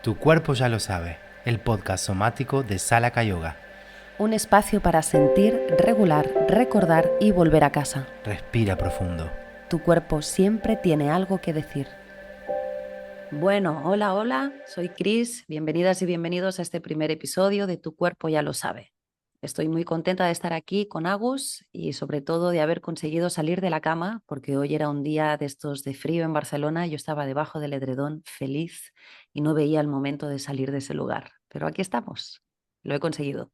Tu cuerpo ya lo sabe, el podcast somático de Salaka Yoga. Un espacio para sentir, regular, recordar y volver a casa. Respira profundo. Tu cuerpo siempre tiene algo que decir. Bueno, hola, soy Cris. Bienvenidas y bienvenidos a este primer episodio de Tu cuerpo ya lo sabe. Estoy muy contenta de estar aquí con Agus y sobre todo de haber conseguido salir de la cama, porque hoy era un día de estos de frío en Barcelona. Yo estaba debajo del edredón feliz y no veía el momento de salir de ese lugar. Pero aquí estamos. Lo he conseguido.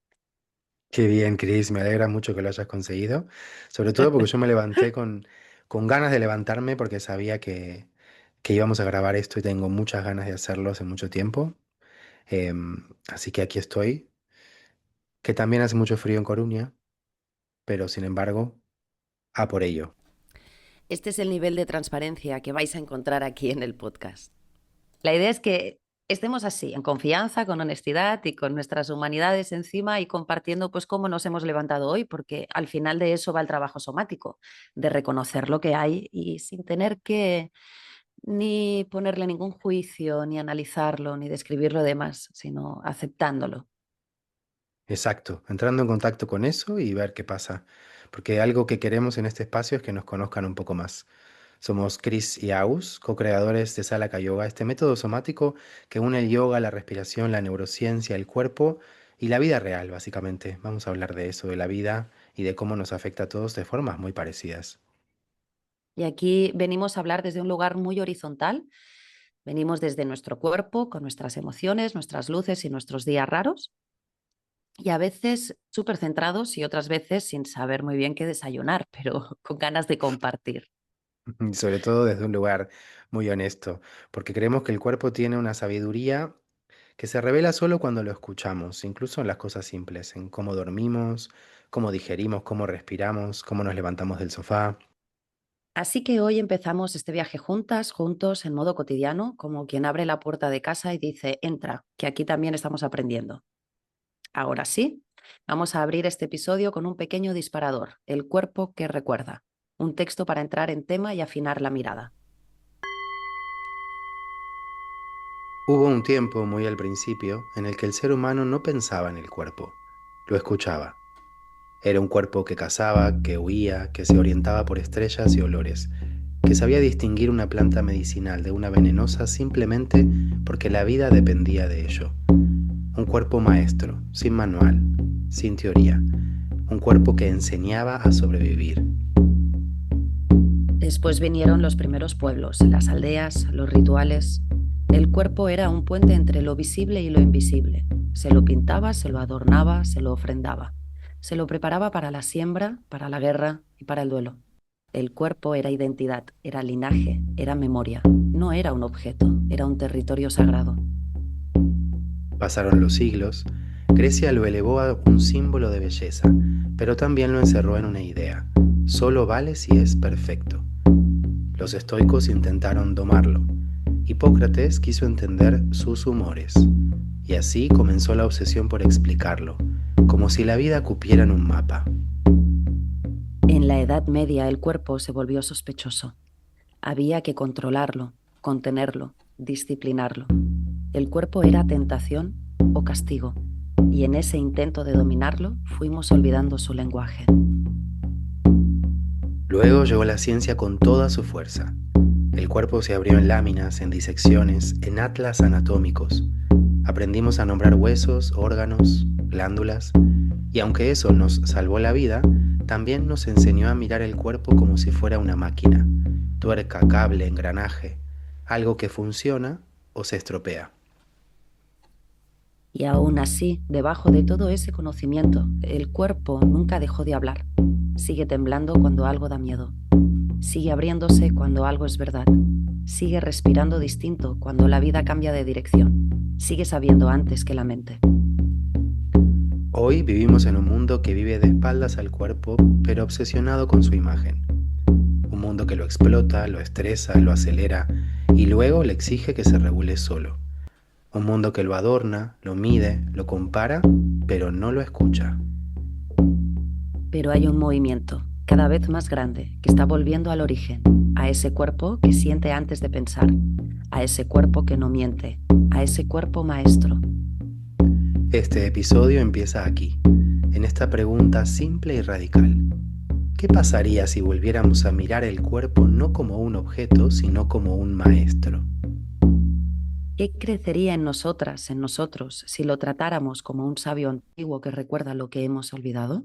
Qué bien, Chris, me alegra mucho que lo hayas conseguido. Sobre todo porque yo me levanté con ganas de levantarme porque sabía que íbamos a grabar esto y tengo muchas ganas de hacerlo hace mucho tiempo. Así que aquí estoy, que también hace mucho frío en Coruña, pero sin embargo, a por ello. Este es el nivel de transparencia que vais a encontrar aquí en el podcast. La idea es que estemos así, en confianza, con honestidad y con nuestras humanidades encima y compartiendo pues cómo nos hemos levantado hoy, porque al final de eso va el trabajo somático, de reconocer lo que hay y sin tener que ni ponerle ningún juicio, ni analizarlo, ni describirlo de más, sino aceptándolo. Exacto, entrando en contacto con eso y ver qué pasa. Porque algo que queremos en este espacio es que nos conozcan un poco más. Somos Chris y Aus, co-creadores de Salaka Yoga, este método somático que une el yoga, la respiración, la neurociencia, el cuerpo y la vida real, básicamente. Vamos a hablar de eso, de la vida y de cómo nos afecta a todos de formas muy parecidas. Y aquí venimos a hablar desde un lugar muy horizontal. Venimos desde nuestro cuerpo, con nuestras emociones, nuestras luces y nuestros días raros. Y a veces súper centrados y otras veces sin saber muy bien qué desayunar, pero con ganas de compartir. Y sobre todo desde un lugar muy honesto, porque creemos que el cuerpo tiene una sabiduría que se revela solo cuando lo escuchamos, incluso en las cosas simples, en cómo dormimos, cómo digerimos, cómo respiramos, cómo nos levantamos del sofá. Así que hoy empezamos este viaje juntas, juntos, en modo cotidiano, como quien abre la puerta de casa y dice, entra, que aquí también estamos aprendiendo. Ahora sí, vamos a abrir este episodio con un pequeño disparador, el cuerpo que recuerda, un texto para entrar en tema y afinar la mirada. Hubo un tiempo muy al principio en el que el ser humano no pensaba en el cuerpo, lo escuchaba. Era un cuerpo que cazaba, que huía, que se orientaba por estrellas y olores, que sabía distinguir una planta medicinal de una venenosa simplemente porque la vida dependía de ello. Un cuerpo maestro, sin manual, sin teoría. Un cuerpo que enseñaba a sobrevivir. Después vinieron los primeros pueblos, las aldeas, los rituales. El cuerpo era un puente entre lo visible y lo invisible. Se lo pintaba, se lo adornaba, se lo ofrendaba. Se lo preparaba para la siembra, para la guerra y para el duelo. El cuerpo era identidad, era linaje, era memoria. No era un objeto, era un territorio sagrado. Pasaron los siglos, Grecia lo elevó a un símbolo de belleza, pero también lo encerró en una idea. Solo vale si es perfecto. Los estoicos intentaron domarlo. Hipócrates quiso entender sus humores. Y así comenzó la obsesión por explicarlo, como si la vida cupiera en un mapa. En la Edad Media el cuerpo se volvió sospechoso. Había que controlarlo, contenerlo, disciplinarlo. El cuerpo era tentación o castigo, y en ese intento de dominarlo fuimos olvidando su lenguaje. Luego llegó la ciencia con toda su fuerza. El cuerpo se abrió en láminas, en disecciones, en atlas anatómicos. Aprendimos a nombrar huesos, órganos, glándulas, y aunque eso nos salvó la vida, también nos enseñó a mirar el cuerpo como si fuera una máquina, tuerca, cable, engranaje, algo que funciona o se estropea. Y aún así, debajo de todo ese conocimiento, el cuerpo nunca dejó de hablar. Sigue temblando cuando algo da miedo. Sigue abriéndose cuando algo es verdad. Sigue respirando distinto cuando la vida cambia de dirección. Sigue sabiendo antes que la mente. Hoy vivimos en un mundo que vive de espaldas al cuerpo, pero obsesionado con su imagen. Un mundo que lo explota, lo estresa, lo acelera y luego le exige que se regule solo. Un mundo que lo adorna, lo mide, lo compara, pero no lo escucha. Pero hay un movimiento. cada vez más grande, que está volviendo al origen, a ese cuerpo que siente antes de pensar, a ese cuerpo que no miente, a ese cuerpo maestro. Este episodio empieza aquí, en esta pregunta simple y radical. ¿Qué pasaría si volviéramos a mirar el cuerpo no como un objeto, sino como un maestro? ¿Qué crecería en nosotras, en nosotros, si lo tratáramos como un sabio antiguo que recuerda lo que hemos olvidado?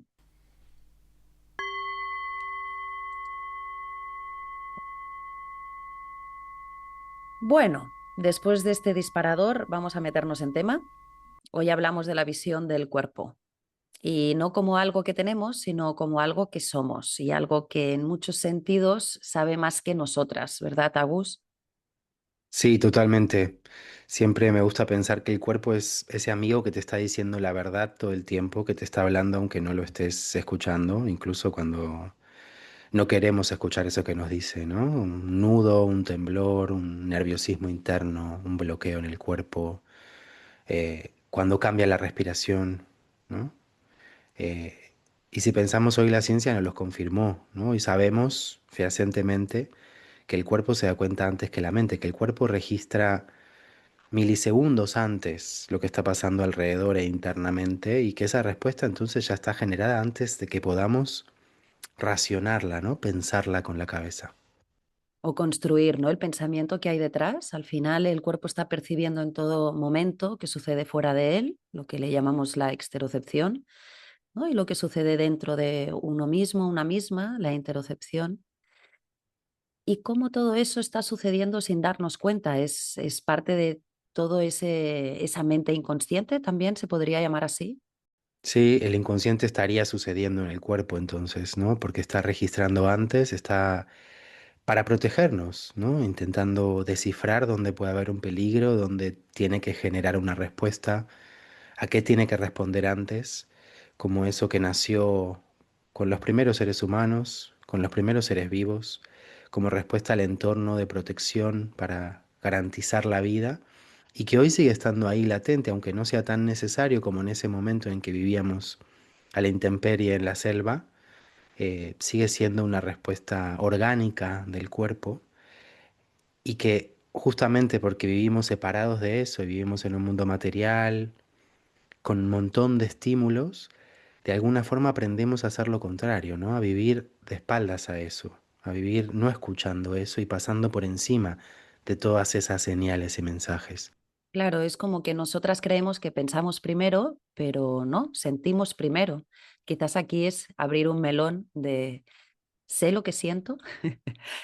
Bueno, después de este disparador, vamos a meternos en tema. Hoy hablamos de la visión del cuerpo y no como algo que tenemos, sino como algo que somos y algo que en muchos sentidos sabe más que nosotras, ¿verdad, Agus? Sí, totalmente. Siempre me gusta pensar que el cuerpo es ese amigo que te está diciendo la verdad todo el tiempo, que te está hablando aunque no lo estés escuchando, incluso cuando no queremos escuchar eso que nos dice, ¿no? Un nudo, un temblor, un nerviosismo interno, un bloqueo en el cuerpo, cuando cambia la respiración, ¿no? Eh, y si pensamos hoy la ciencia nos los confirmó, ¿no? Y sabemos fehacientemente que el cuerpo se da cuenta antes que la mente, que el cuerpo registra milisegundos antes lo que está pasando alrededor e internamente y que esa respuesta entonces ya está generada antes de que podamos racionarla, ¿no? Pensarla con la cabeza. O construir, ¿no? El pensamiento que hay detrás. Al final, el cuerpo está percibiendo en todo momento que sucede fuera de él, lo que le llamamos la exterocepción, ¿no? Y lo que sucede dentro de uno mismo, una misma, la interocepción. Y cómo todo eso está sucediendo sin darnos cuenta. Es parte de todo esa mente inconsciente, también se podría llamar así. Sí, el inconsciente estaría sucediendo en el cuerpo entonces, ¿no? Porque está registrando antes, está para protegernos, ¿no? Intentando descifrar dónde puede haber un peligro, dónde tiene que generar una respuesta, a qué tiene que responder antes, como eso que nació con los primeros seres humanos, con los primeros seres vivos, como respuesta al entorno de protección para garantizar la vida y que hoy sigue estando ahí latente, aunque no sea tan necesario como en ese momento en que vivíamos a la intemperie en la selva, sigue siendo una respuesta orgánica del cuerpo y que justamente porque vivimos separados de eso y vivimos en un mundo material, con un montón de estímulos, de alguna forma aprendemos a hacer lo contrario, ¿no? A vivir de espaldas a eso, a vivir no escuchando eso y pasando por encima de todas esas señales y mensajes. Claro, es como que nosotras creemos que pensamos primero, pero no, sentimos primero. Quizás aquí es abrir un melón de sé lo que siento,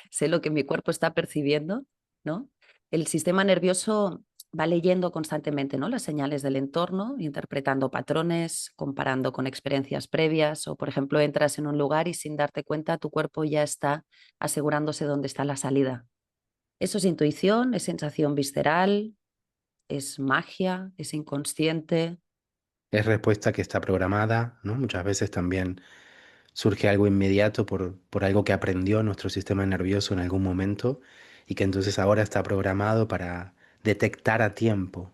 sé lo que mi cuerpo está percibiendo, ¿no? El sistema nervioso va leyendo constantemente, ¿no? Las señales del entorno, interpretando patrones, comparando con experiencias previas o, por ejemplo, entras en un lugar y sin darte cuenta tu cuerpo ya está asegurándose dónde está la salida. Eso es intuición, es sensación visceral, es magia, es inconsciente. Es respuesta que está programada, ¿no? Muchas veces también surge algo inmediato por algo que aprendió nuestro sistema nervioso en algún momento y que entonces ahora está programado para detectar a tiempo.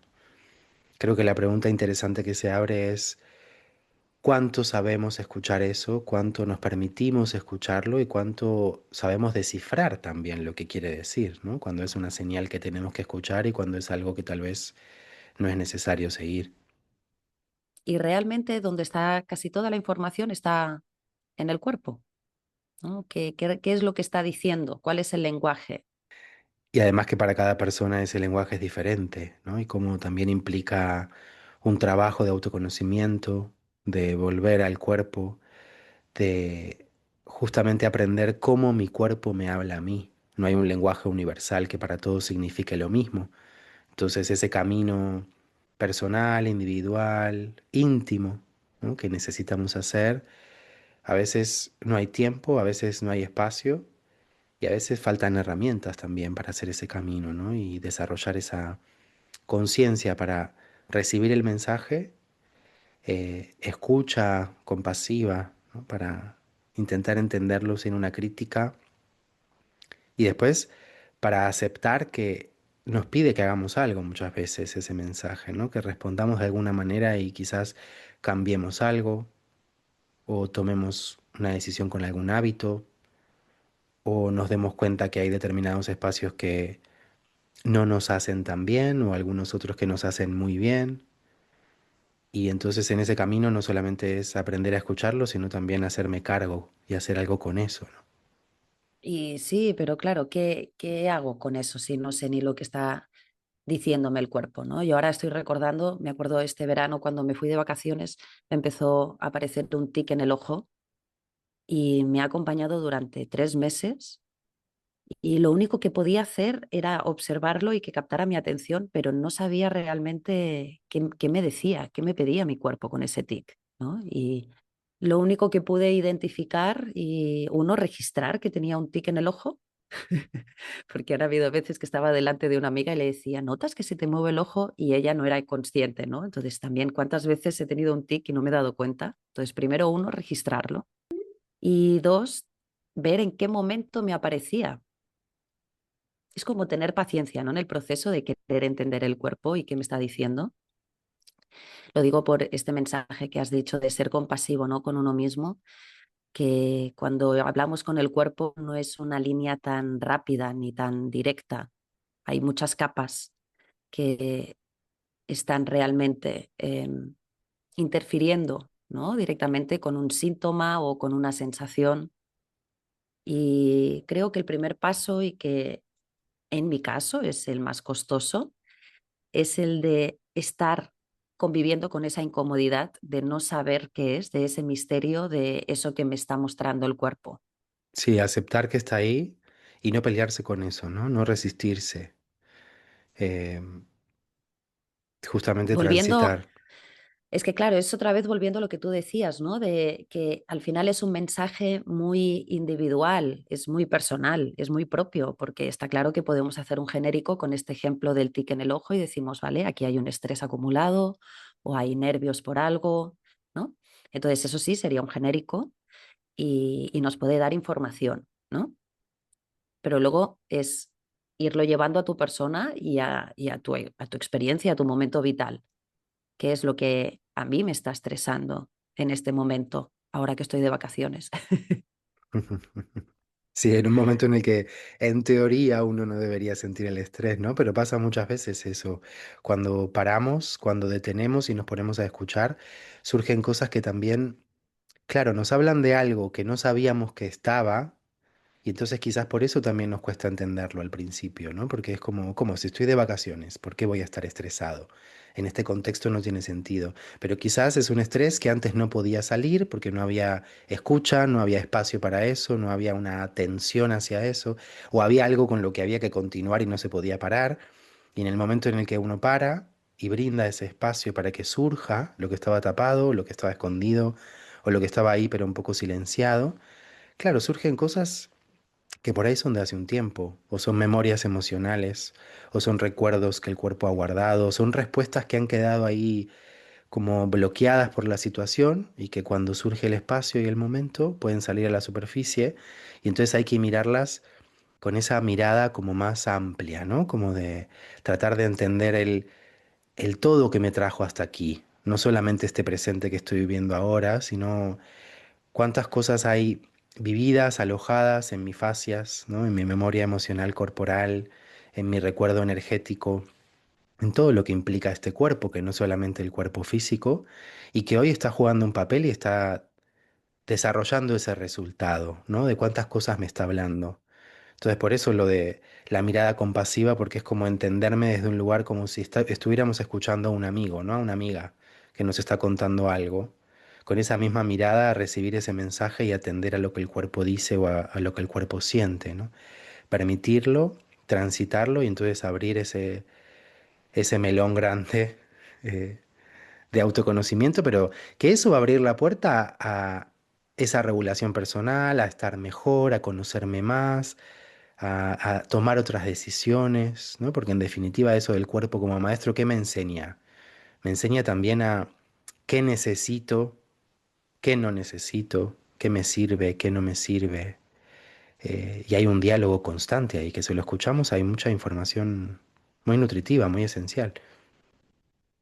Creo que la pregunta interesante que se abre es cuánto sabemos escuchar eso, cuánto nos permitimos escucharlo y cuánto sabemos descifrar también lo que quiere decir, ¿no? Cuando es una señal que tenemos que escuchar y cuando es algo que tal vez no es necesario seguir. Y realmente donde está casi toda la información está en el cuerpo, ¿no? ¿Qué es lo que está diciendo? ¿Cuál es el lenguaje? Y además que para cada persona ese lenguaje es diferente, ¿no? Y como también implica un trabajo de autoconocimiento, de volver al cuerpo, de justamente aprender cómo mi cuerpo me habla a mí. No hay un lenguaje universal que para todos signifique lo mismo. Entonces ese camino personal, individual, íntimo, ¿no? Que necesitamos hacer, a veces no hay tiempo, a veces no hay espacio y a veces faltan herramientas también para hacer ese camino, ¿no? Y desarrollar esa conciencia para recibir el mensaje, escucha compasiva, ¿no? Para intentar entenderlo sin una crítica y después para aceptar que nos pide que hagamos algo muchas veces ese mensaje, ¿no? Que respondamos de alguna manera y quizás cambiemos algo o tomemos una decisión con algún hábito, o nos demos cuenta que hay determinados espacios que no nos hacen tan bien o algunos otros que nos hacen muy bien. Y entonces en ese camino no solamente es aprender a escucharlo, sino también hacerme cargo y hacer algo con eso, ¿no? Y sí, pero claro, ¿qué hago con eso si no sé ni lo que está diciéndome el cuerpo, ¿no? Yo ahora estoy recordando, me acuerdo este verano cuando me fui de vacaciones, me empezó a aparecer un tic en el ojo y me ha acompañado durante 3 meses y lo único que podía hacer era observarlo y que captara mi atención, pero no sabía realmente qué me decía, qué me pedía mi cuerpo con ese tic, ¿no? Y lo único que pude identificar y uno registrar que tenía un tic en el ojo, porque ahora ha habido veces que estaba delante de una amiga y le decía, ¿notas que se te mueve el ojo? Y ella no era consciente, ¿no? Entonces también cuántas veces he tenido un tic y no me he dado cuenta. Entonces primero uno, registrarlo y dos, ver en qué momento me aparecía. Es como tener paciencia, ¿no? En el proceso de querer entender el cuerpo y qué me está diciendo. Lo digo por este mensaje que has dicho de ser compasivo, ¿no? Con uno mismo, que cuando hablamos con el cuerpo no es una línea tan rápida ni tan directa. Hay muchas capas que están realmente interfiriendo, ¿no? Directamente con un síntoma o con una sensación. Y creo que el primer paso y que en mi caso es el más costoso es el de estar conviviendo con esa incomodidad de no saber qué es, de ese misterio, de eso que me está mostrando el cuerpo. Sí, aceptar que está ahí y no pelearse con eso, ¿no? No resistirse. eh, Justamente Volviendo, transitar. es que claro, es otra vez volviendo a lo que tú decías, ¿no? De que al final es un mensaje muy individual, es muy personal, es muy propio, porque está claro que podemos hacer un genérico con este ejemplo del tic en el ojo y decimos, vale, aquí hay un estrés acumulado o hay nervios por algo, ¿no? Entonces, eso sí sería un genérico y nos puede dar información, ¿no? Pero luego es irlo llevando a tu persona y a tu experiencia, a tu momento vital. ¿Qué es lo que a mí me está estresando en este momento, ahora que estoy de vacaciones? Sí, en un momento en el que en teoría uno no debería sentir el estrés, ¿no? Pero pasa muchas veces eso. Cuando paramos, cuando detenemos y nos ponemos a escuchar, surgen cosas que también, claro, nos hablan de algo que no sabíamos que estaba. Y entonces quizás por eso también nos cuesta entenderlo al principio, ¿no? Porque es como si estoy de vacaciones, ¿por qué voy a estar estresado? En este contexto no tiene sentido. Pero quizás es un estrés que antes no podía salir porque no había escucha, no había espacio para eso, no había una atención hacia eso, o había algo con lo que había que continuar y no se podía parar. Y en el momento en el que uno para y brinda ese espacio para que surja lo que estaba tapado, lo que estaba escondido, o lo que estaba ahí pero un poco silenciado, claro, surgen cosas que por ahí son de hace un tiempo, o son memorias emocionales, o son recuerdos que el cuerpo ha guardado, son respuestas que han quedado ahí como bloqueadas por la situación y que cuando surge el espacio y el momento pueden salir a la superficie y entonces hay que mirarlas con esa mirada como más amplia, ¿no? Como de tratar de entender el todo que me trajo hasta aquí, no solamente este presente que estoy viviendo ahora, sino cuántas cosas hay vividas, alojadas en mis fascias, ¿no? En mi memoria emocional corporal, en mi recuerdo energético, en todo lo que implica este cuerpo, que no es solamente el cuerpo físico, y que hoy está jugando un papel y está desarrollando ese resultado, ¿no? De cuántas cosas me está hablando. Entonces, por eso lo de la mirada compasiva, porque es como entenderme desde un lugar como si estuviéramos escuchando a un amigo, ¿no? A una amiga que nos está contando algo. Con esa misma mirada, recibir ese mensaje y atender a lo que el cuerpo dice o a lo que el cuerpo siente, ¿no? Permitirlo, transitarlo y entonces abrir ese melón grande eh, de autoconocimiento, pero que eso va a abrir la puerta a esa regulación personal, a estar mejor, a conocerme más, a tomar otras decisiones, ¿no? Porque en definitiva eso del cuerpo como maestro, ¿qué me enseña? Me enseña también a qué necesito, qué no necesito, qué me sirve, qué no me sirve. Y hay un diálogo constante ahí, que si lo escuchamos hay mucha información muy nutritiva, muy esencial.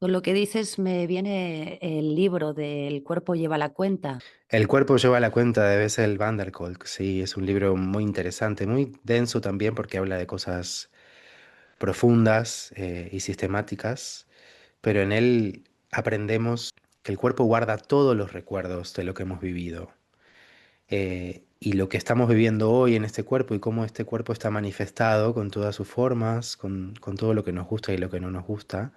Con lo que dices me viene el libro del cuerpo lleva la cuenta. El cuerpo lleva la cuenta de Bessel van der Kolk. Sí, es un libro muy interesante, muy denso también porque habla de cosas profundas y sistemáticas, pero en él aprendemos que el cuerpo guarda todos los recuerdos de lo que hemos vivido. Y lo que estamos viviendo hoy en este cuerpo y cómo este cuerpo está manifestado con todas sus formas, con todo lo que nos gusta y lo que no nos gusta,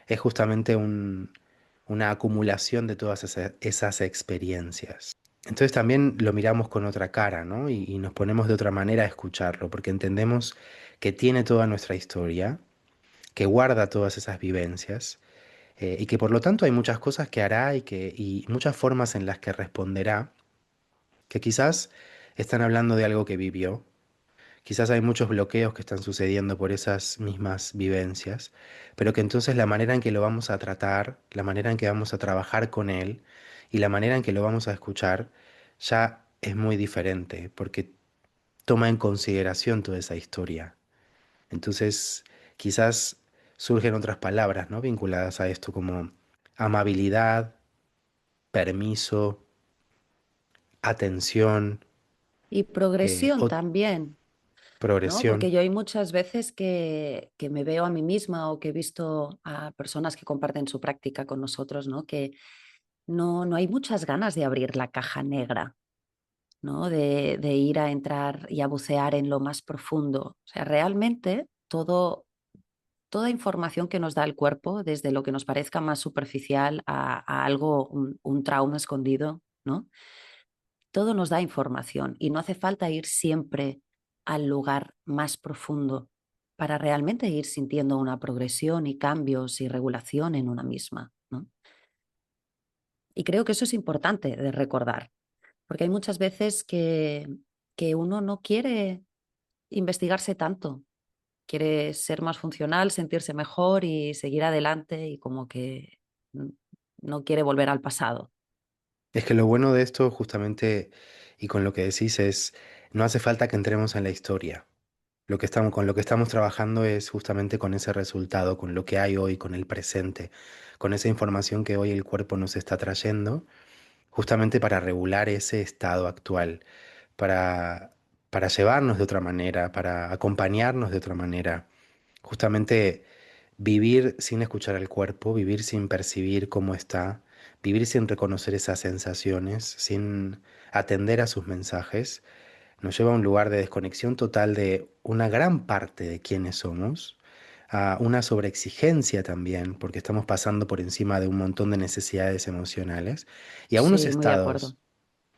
es justamente una acumulación de todas esas experiencias. Entonces también lo miramos con otra cara, ¿no? Y nos ponemos de otra manera a escucharlo, porque entendemos que tiene toda nuestra historia, que guarda todas esas vivencias, y que por lo tanto hay muchas cosas que hará y muchas formas en las que responderá, que quizás están hablando de algo que vivió. Quizás hay muchos bloqueos que están sucediendo por esas mismas vivencias, pero que entonces la manera en que lo vamos a tratar, la manera en que vamos a trabajar con él y la manera en que lo vamos a escuchar ya es muy diferente, porque toma en consideración toda esa historia. Entonces, quizás surgen otras palabras, ¿no? Vinculadas a esto como amabilidad, permiso, atención, Y progresión o también, ¿no? Porque progresión. yo hay muchas veces que me veo a mí misma o que he visto a personas que comparten su práctica con nosotros, ¿no? Que no hay muchas ganas de abrir la caja negra, ¿no? De ir a entrar y a bucear en lo más profundo. O sea, realmente toda información que nos da el cuerpo, desde lo que nos parezca más superficial a algo, un trauma escondido, ¿no? Todo nos da información y no hace falta ir siempre al lugar más profundo para realmente ir sintiendo una progresión y cambios y regulación en una misma, ¿no? Y creo que eso es importante de recordar, porque hay muchas veces que uno no quiere investigarse tanto, quiere ser más funcional, sentirse mejor y seguir adelante y como que mm, no quiere volver al pasado. Es que lo bueno de esto justamente y con lo que decís es, no hace falta que entremos en la historia. Con lo que estamos trabajando es justamente con ese resultado, con lo que hay hoy, con el presente, con esa información que hoy el cuerpo nos está trayendo, justamente para regular ese estado actual, para, para llevarnos de otra manera, para acompañarnos de otra manera. Justamente vivir sin escuchar al cuerpo, vivir sin percibir cómo está, vivir sin reconocer esas sensaciones, sin atender a sus mensajes, nos lleva a un lugar de desconexión total de una gran parte de quienes somos, a una sobreexigencia también, porque estamos pasando por encima de un montón de necesidades emocionales y a unos Sí, muy de acuerdo. estados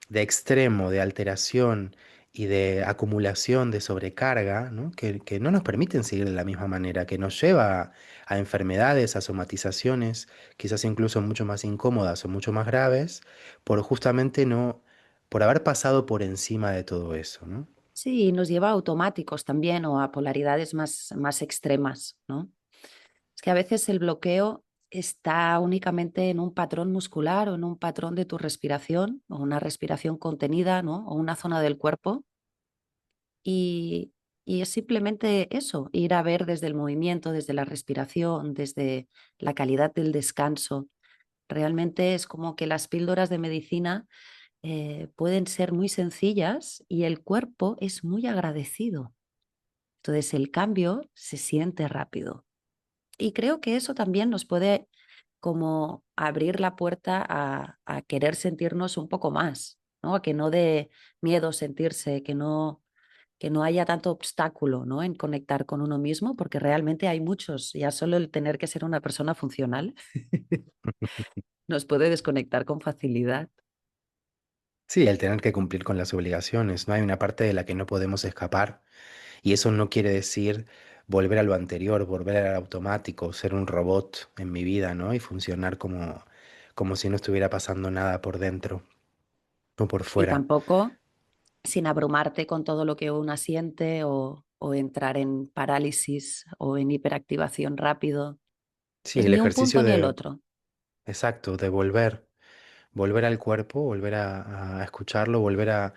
de extremo, de alteración y de acumulación de sobrecarga, ¿no? Que no nos permiten seguir de la misma manera, que nos lleva a enfermedades, a somatizaciones, quizás incluso mucho más incómodas o mucho más graves, por justamente no, por haber pasado por encima de todo eso, ¿no? Sí, nos lleva a automáticos también o a polaridades más extremas, ¿no? Es que a veces el bloqueo está únicamente en un patrón muscular o en un patrón de tu respiración o una respiración contenida, ¿no? O una zona del cuerpo. Y, y es simplemente eso, ir a ver desde el movimiento, desde la respiración, desde la calidad del descanso. Realmente es como que las píldoras de medicina pueden ser muy sencillas y el cuerpo es muy agradecido. Entonces el cambio se siente rápido. Y creo que eso también nos puede como abrir la puerta a querer sentirnos un poco más, ¿no? A que no dé miedo sentirse, que no haya tanto obstáculo, ¿no? En conectar con uno mismo, porque realmente hay muchos. Ya solo el tener que ser una persona funcional nos puede desconectar con facilidad. Sí, el tener que cumplir con las obligaciones, no hay una parte de la que no podemos escapar y eso no quiere decir volver a lo anterior, volver al automático, ser un robot en mi vida, ¿no? Y funcionar como si no estuviera pasando nada por dentro o por Y fuera. tampoco sin abrumarte con todo lo que una siente o entrar en parálisis o en hiperactivación rápido. Sí, Es el ni un punto ejercicio ni el de, otro. exacto, de volver al cuerpo, volver a escucharlo, volver a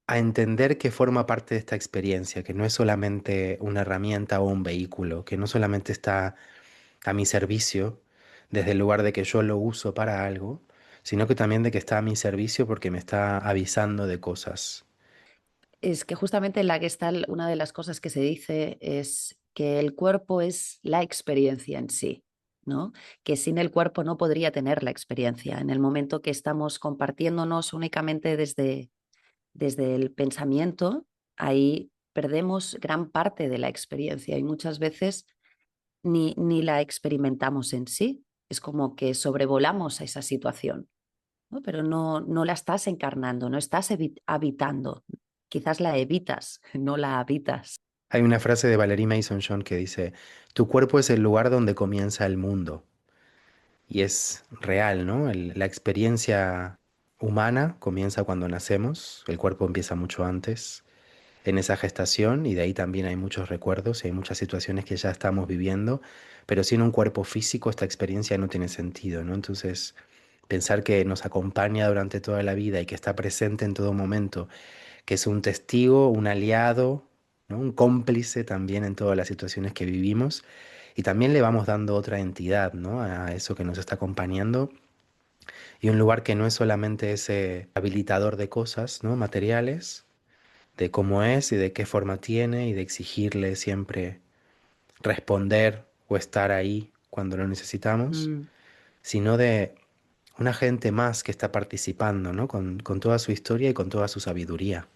entender que forma parte de esta experiencia, que no es solamente una herramienta o un vehículo, que no solamente está a mi servicio, desde el lugar de que yo lo uso para algo, sino que también de que está a mi servicio porque me está avisando de cosas. Es que justamente en la Gestalt una de las cosas que se dice es que el cuerpo es la experiencia en sí, ¿no? Que sin el cuerpo no podría tener la experiencia. En el momento que estamos compartiéndonos únicamente desde el pensamiento, ahí perdemos gran parte de la experiencia y muchas veces ni la experimentamos en sí. Es como que sobrevolamos a esa situación, ¿no? Pero no la estás encarnando, no estás habitando. Quizás la evitas, no la habitas. Hay una frase de Valerie Mason John que dice, tu cuerpo es el lugar donde comienza el mundo. Y es real, ¿no? La experiencia humana comienza cuando nacemos, el cuerpo empieza mucho antes, en esa gestación, y de ahí también hay muchos recuerdos y hay muchas situaciones que ya estamos viviendo, pero sin un cuerpo físico esta experiencia no tiene sentido, ¿no? Entonces, pensar que nos acompaña durante toda la vida y que está presente en todo momento, que es un testigo, un aliado, ¿no? Un cómplice también en todas las situaciones que vivimos. Y también le vamos dando otra entidad, ¿no? A eso que nos está acompañando. Y un lugar que no es solamente ese habilitador de cosas, ¿no? Materiales, de cómo es y de qué forma tiene y de exigirle siempre responder o estar ahí cuando lo necesitamos, Mm. sino de una gente más que está participando, ¿no? Con toda su historia y con toda su sabiduría.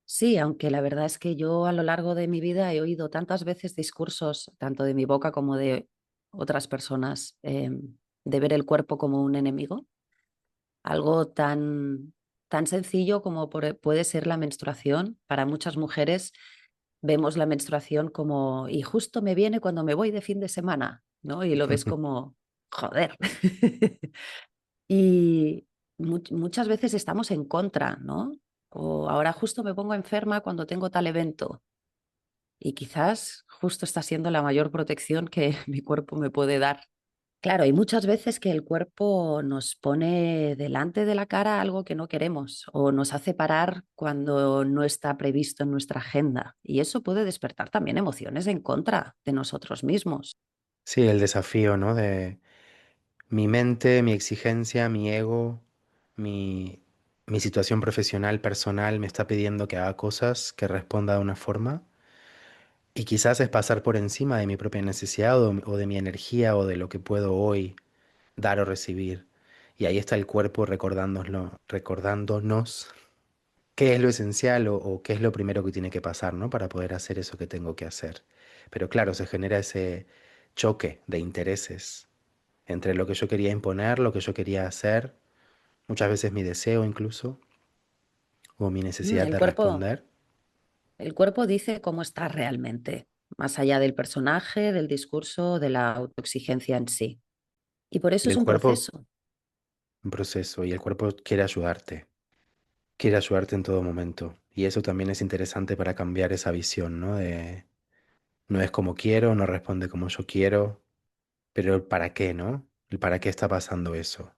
Sí, aunque la verdad es que yo a lo largo de mi vida he oído tantas veces discursos, tanto de mi boca como de otras personas, de ver el cuerpo como un enemigo, algo tan sencillo como puede ser la menstruación. Para muchas mujeres vemos la menstruación como, y justo me viene cuando me voy de fin de semana, ¿no? Y lo ves como, joder. Y muchas veces estamos en contra, ¿no? O ahora justo me pongo enferma cuando tengo tal evento. Y quizás justo está siendo la mayor protección que mi cuerpo me puede dar. Claro, hay muchas veces que el cuerpo nos pone delante de la cara algo que no queremos o nos hace parar cuando no está previsto en nuestra agenda. Y eso puede despertar también emociones en contra de nosotros mismos. Sí, el desafío, ¿no? De mi mente, mi exigencia, mi ego, mi, mi situación profesional, personal, me está pidiendo que haga cosas, que responda de una forma. Y quizás es pasar por encima de mi propia necesidad o de mi energía o de lo que puedo hoy dar o recibir. Y ahí está el cuerpo recordándonos qué es lo esencial o qué es lo primero que tiene que pasar, ¿no? Para poder hacer eso que tengo que hacer. Pero claro, se genera ese choque de intereses entre lo que yo quería imponer, lo que yo quería hacer, muchas veces mi deseo incluso, o mi Mm, necesidad El de cuerpo, responder. el cuerpo dice cómo está realmente, más allá del personaje, del discurso, de la autoexigencia en sí. Y por eso Y es el un cuerpo, proceso. un proceso, y el cuerpo quiere ayudarte en todo momento. Y eso también es interesante para cambiar esa visión, ¿no? De no es como quiero, no responde como yo quiero, pero el para qué, ¿no? El para qué está pasando eso.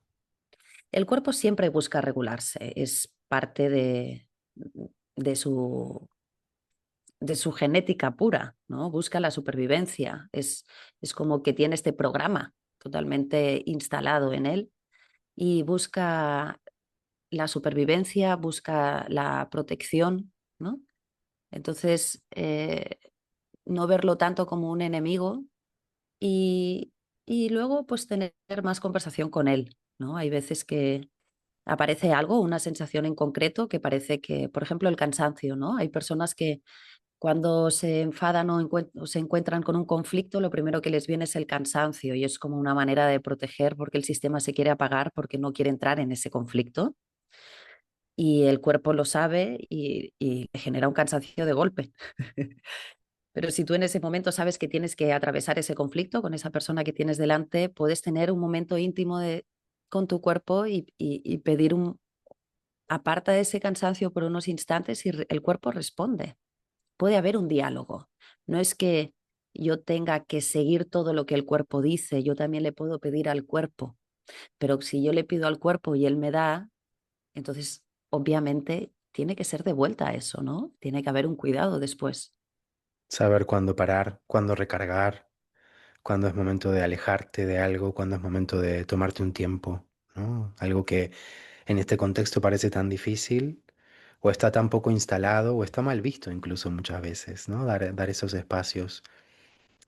El cuerpo siempre busca regularse, es parte de de su genética pura, ¿no? Busca la supervivencia, es como que tiene este programa totalmente instalado en él y busca la supervivencia, busca la protección, ¿no? Entonces, no verlo tanto como un enemigo y, y luego pues tener más conversación con él, ¿no? Hay veces que aparece algo, una sensación en concreto que parece que, por ejemplo, el cansancio, ¿no? Hay personas que cuando se enfadan o se encuentran con un conflicto, lo primero que les viene es el cansancio y es como una manera de proteger porque el sistema se quiere apagar porque no quiere entrar en ese conflicto y el cuerpo lo sabe y le genera un cansancio de golpe. Pero si tú en ese momento sabes que tienes que atravesar ese conflicto con esa persona que tienes delante, puedes tener un momento íntimo con tu cuerpo y pedir aparta ese cansancio por unos instantes y el cuerpo responde. Puede haber un diálogo. No es que yo tenga que seguir todo lo que el cuerpo dice, yo también le puedo pedir al cuerpo, pero si yo le pido al cuerpo y él me da, entonces obviamente tiene que ser de vuelta a eso, ¿no? Tiene que haber un cuidado después. Saber cuándo parar, cuándo recargar, cuándo es momento de alejarte de algo, cuándo es momento de tomarte un tiempo, ¿no? Algo que en este contexto parece tan difícil, o está tan poco instalado, o está mal visto incluso muchas veces, ¿no? Dar esos espacios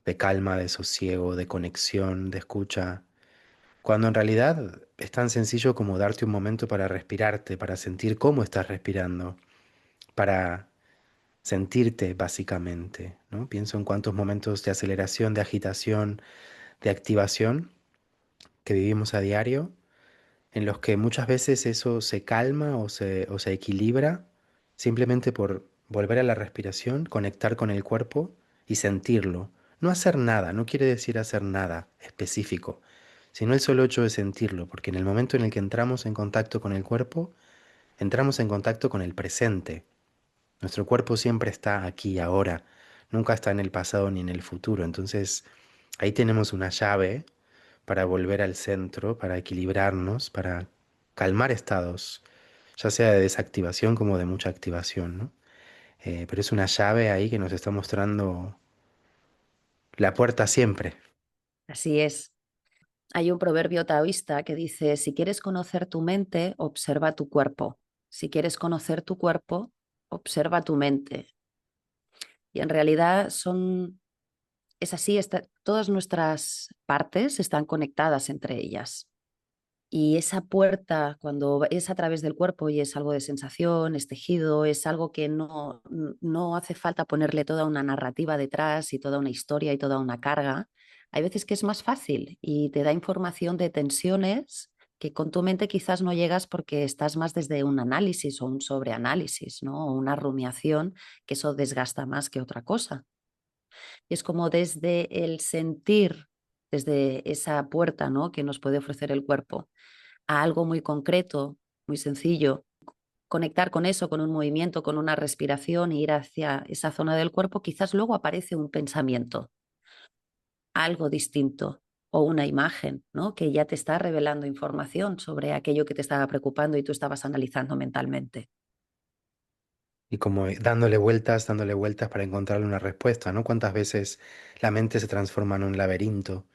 de calma, de sosiego, de conexión, de escucha, cuando en realidad es tan sencillo como darte un momento para respirarte, para sentir cómo estás respirando, para sentirte básicamente, ¿no? Pienso en cuántos momentos de aceleración, de agitación, de activación que vivimos a diario, en los que muchas veces eso se calma o se equilibra simplemente por volver a la respiración, conectar con el cuerpo y sentirlo. No hacer nada, no quiere decir hacer nada específico, sino el solo hecho de sentirlo, porque en el momento en el que entramos en contacto con el cuerpo, entramos en contacto con el presente. Nuestro cuerpo siempre está aquí, ahora, nunca está en el pasado ni en el futuro. Entonces, ahí tenemos una llave para volver al centro, para equilibrarnos, para calmar estados, ya sea de desactivación como de mucha activación, ¿no? Pero es una llave ahí que nos está mostrando la puerta siempre. Así es. Hay un proverbio taoísta que dice, si quieres conocer tu mente, observa tu cuerpo. Si quieres conocer tu cuerpo, observa tu mente. Y en realidad es así, todas nuestras partes están conectadas entre ellas. Y esa puerta, cuando es a través del cuerpo y es algo de sensación, es tejido, es algo que no hace falta ponerle toda una narrativa detrás y toda una historia y toda una carga. Hay veces que es más fácil y te da información de tensiones que con tu mente quizás no llegas porque estás más desde un análisis o un sobreanálisis, ¿no? O una rumiación, que eso desgasta más que otra cosa. Y es como desde el sentir, desde esa puerta, ¿no? Que nos puede ofrecer el cuerpo a algo muy concreto, muy sencillo, conectar con eso, con un movimiento, con una respiración e ir hacia esa zona del cuerpo, quizás luego aparece un pensamiento, algo distinto o una imagen, ¿no? Que ya te está revelando información sobre aquello que te estaba preocupando y tú estabas analizando mentalmente. Y como dándole vueltas para encontrarle una respuesta, ¿no? ¿Cuántas veces la mente se transforma en un laberinto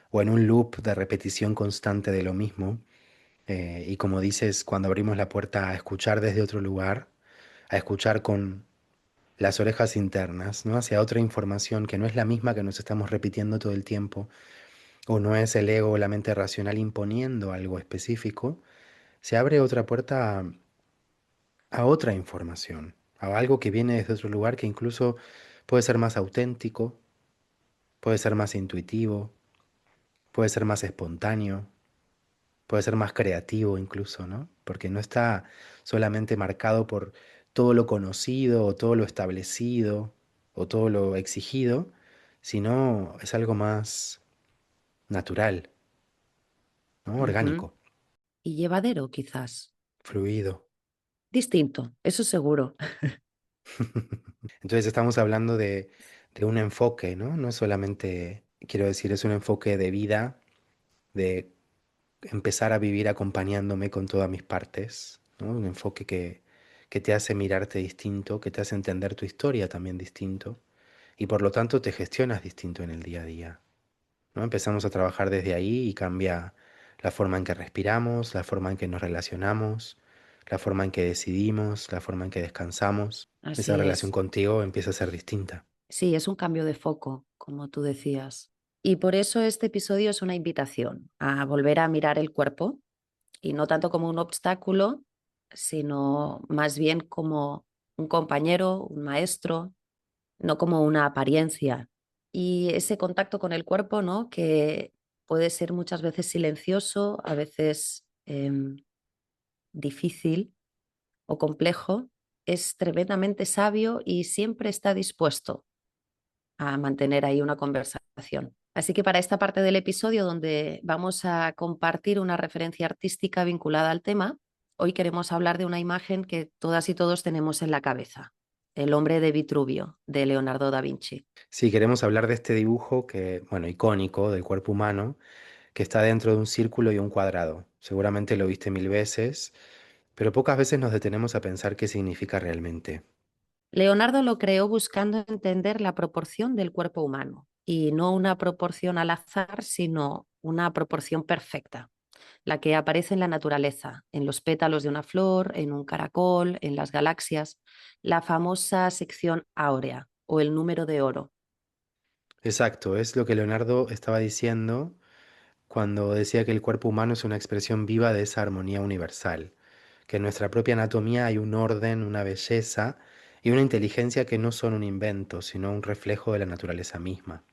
o en un loop de repetición constante de lo mismo? Y como dices, cuando abrimos la puerta a escuchar desde otro lugar, a escuchar con las orejas internas, ¿no? Hacia otra información que no es la misma que nos estamos repitiendo todo el tiempo, o no es el ego o la mente racional imponiendo algo específico, se abre otra puerta a otra información, a algo que viene desde otro lugar que incluso puede ser más auténtico, puede ser más intuitivo, puede ser más espontáneo, puede ser más creativo incluso, ¿no? Porque no está solamente marcado por todo lo conocido o todo lo establecido o todo lo exigido, sino es algo más natural, ¿no? Ujú. Orgánico, Y llevadero, quizás. fluido. Distinto, eso seguro. Entonces estamos hablando de un enfoque, ¿no? No es solamente, quiero decir, es un enfoque de vida, de empezar a vivir acompañándome con todas mis partes, ¿no? Un enfoque que te hace mirarte distinto, que te hace entender tu historia también distinto y por lo tanto te gestionas distinto en el día a día, ¿no? Empezamos a trabajar desde ahí y cambia la forma en que respiramos, la forma en que nos relacionamos, la forma en que decidimos, la forma en que descansamos. Esa Así relación es. contigo empieza a ser distinta. Sí, es un cambio de foco, como tú decías. Y por eso este episodio es una invitación a volver a mirar el cuerpo y no tanto como un obstáculo, sino más bien como un compañero, un maestro, no como una apariencia. Y ese contacto con el cuerpo, ¿no? Que puede ser muchas veces silencioso, a veces difícil o complejo, es tremendamente sabio y siempre está dispuesto a mantener ahí una conversación. Así que para esta parte del episodio donde vamos a compartir una referencia artística vinculada al tema, hoy queremos hablar de una imagen que todas y todos tenemos en la cabeza, el hombre de Vitruvio, de Leonardo da Vinci. Si queremos hablar de este dibujo que, bueno, icónico del cuerpo humano, que está dentro de un círculo y un cuadrado. Seguramente lo viste mil veces, pero pocas veces nos detenemos a pensar qué significa realmente. Leonardo lo creó buscando entender la proporción del cuerpo humano. y no una proporción al azar, sino una proporción perfecta, la que aparece en la naturaleza, en los pétalos de una flor, en un caracol, en las galaxias, la famosa sección áurea o el número de oro. Exacto, es lo que Leonardo estaba diciendo cuando decía que el cuerpo humano es una expresión viva de esa armonía universal, que en nuestra propia anatomía hay un orden, una belleza y una inteligencia que no son un invento, sino un reflejo de la naturaleza misma.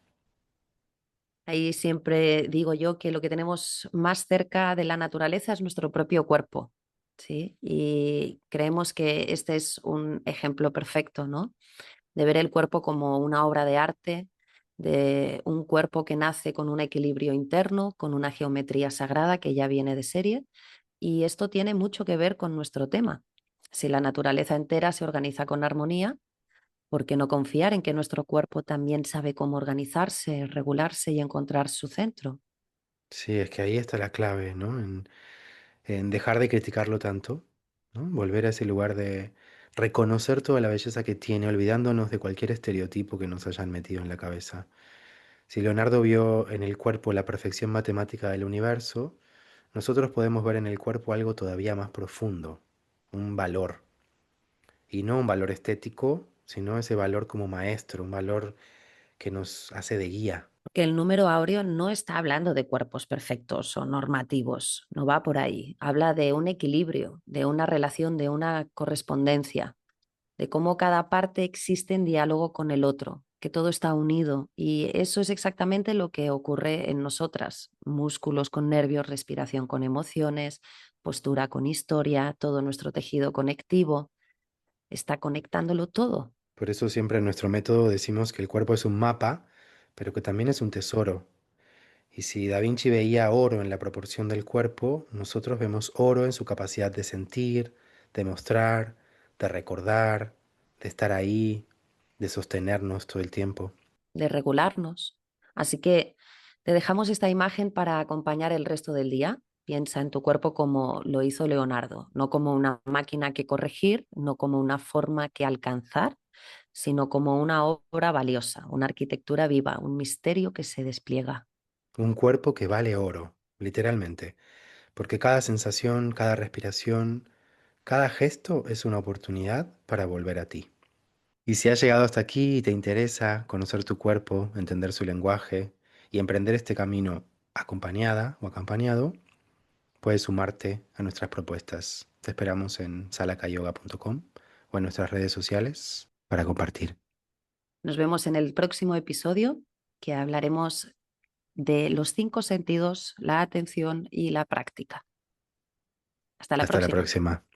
Ahí siempre digo yo que lo que tenemos más cerca de la naturaleza es nuestro propio cuerpo, ¿sí? Y creemos que este es un ejemplo perfecto, ¿no? De ver el cuerpo como una obra de arte, de un cuerpo que nace con un equilibrio interno, con una geometría sagrada que ya viene de serie. Y esto tiene mucho que ver con nuestro tema. Si la naturaleza entera se organiza con armonía, ¿por qué no confiar en que nuestro cuerpo también sabe cómo organizarse, regularse y encontrar su centro? Sí, es que ahí está la clave, ¿no? En dejar de criticarlo tanto, ¿no? Volver a ese lugar de reconocer toda la belleza que tiene, olvidándonos de cualquier estereotipo que nos hayan metido en la cabeza. Si Leonardo vio en el cuerpo la perfección matemática del universo, nosotros podemos ver en el cuerpo algo todavía más profundo, un valor, y no un valor estético, sino ese valor como maestro, un valor que nos hace de guía. Porque el número áureo no está hablando de cuerpos perfectos o normativos, no va por ahí. Habla de un equilibrio, de una relación, de una correspondencia, de cómo cada parte existe en diálogo con el otro, que todo está unido. Y eso es exactamente lo que ocurre en nosotras. Músculos con nervios, respiración con emociones, postura con historia, todo nuestro tejido conectivo. Está conectándolo todo. Por eso siempre en nuestro método decimos que el cuerpo es un mapa, pero que también es un tesoro. Y si Da Vinci veía oro en la proporción del cuerpo, nosotros vemos oro en su capacidad de sentir, de mostrar, de recordar, de estar ahí, de sostenernos todo el tiempo. De regularnos. Así que te dejamos esta imagen para acompañar el resto del día. Piensa en tu cuerpo como lo hizo Leonardo, no como una máquina que corregir, no como una forma que alcanzar, sino como una obra valiosa, una arquitectura viva, un misterio que se despliega. Un cuerpo que vale oro, literalmente, porque cada sensación, cada respiración, cada gesto es una oportunidad para volver a ti. Y si has llegado hasta aquí y te interesa conocer tu cuerpo, entender su lenguaje y emprender este camino acompañada o acompañado, puedes sumarte a nuestras propuestas. Te esperamos en salacayoga.com o en nuestras redes sociales para compartir. Nos vemos en el próximo episodio que hablaremos de los 5 sentidos, la atención y la práctica. Hasta la Hasta la próxima. próxima.